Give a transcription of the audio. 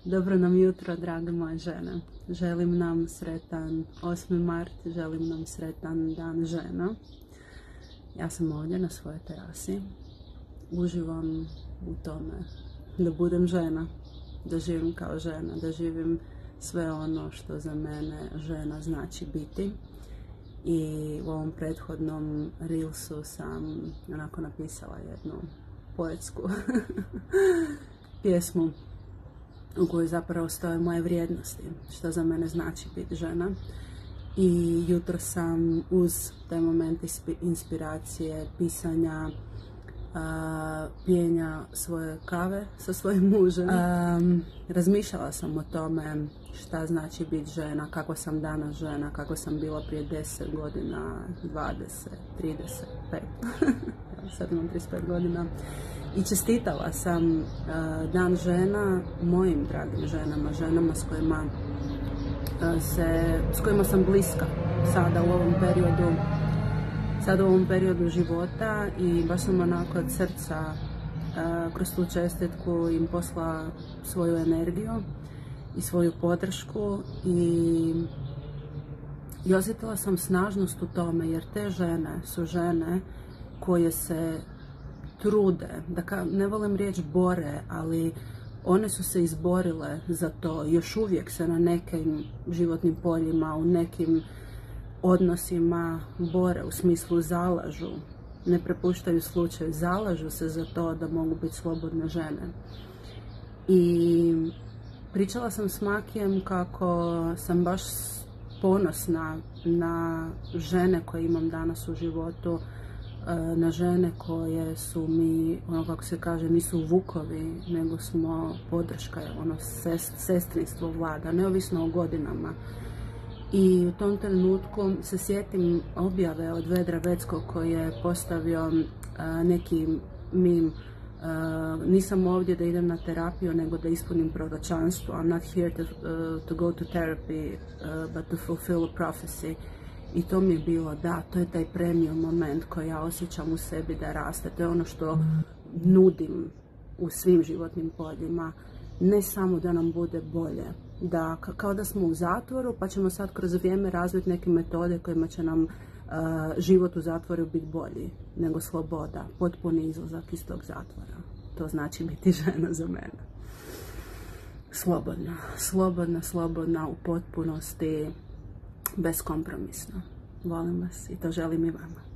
Dobro nam jutro, drage moje žene. Želim nam sretan 8. mart, želim nam sretan dan žena. Ja sam ovdje na svojoj terasi. Uživam u tome da budem žena, da živim kao žena, da živim sve ono što za mene žena znači biti. I u ovom prethodnom reelsu sam onako napisala jednu poetsku pjesmu u kojoj zapravo stoje moje vrijednosti, što za mene znači biti žena. I jutro sam uz taj moment inspiracije, pisanja, pijenja svoje kave sa svojim mužem, razmišljala sam o tome šta znači biti žena, kako sam danas žena, kako sam bila prije 10 godina, 20, 35, sad imam 35 godina. I čestitala sam dan žena mojim dragim ženama, ženama s kojima sam bliska sada u ovom periodu života, i baš sam onako od srca kroz tu čestitku im poslala svoju energiju i svoju podršku i osjetila sam snažnost u tome, jer te žene su žene koje se trude, ne volim riječ bore, ali one su se izborile za to, još uvijek se na nekim životnim poljima, u nekim odnosima bore, u smislu zalažu, ne prepuštaju slučaju, zalažu se za to da mogu biti slobodne žene. I pričala sam s Makijem kako sam baš ponosna na žene koje imam danas u životu, na žene koje su mi, ono kako se kaže, nisu vukovi, nego smo podrška, ono sestrinstvo vlada, neovisno o godinama. I u tom trenutku se sjetim objave od Vedra Veckog koji je postavio neki meme: nisam ovdje da idem na terapiju, nego da ispunim proročanstvo. I'm not here to go to therapy, but to fulfill a prophecy. I to mi je bilo, da, to je taj premium moment koji ja osjećam u sebi da raste. To je ono što nudim u svim životnim poljima. Ne samo da nam bude bolje, da kao da smo u zatvoru pa ćemo sad kroz vrijeme razviti neke metode kojima će nam život u zatvoru biti bolji, nego sloboda, potpuni izlazak iz tog zatvora. To znači biti žena za mene. Slobodna u potpunosti, beskompromisno. Volim vas i to želim i vama.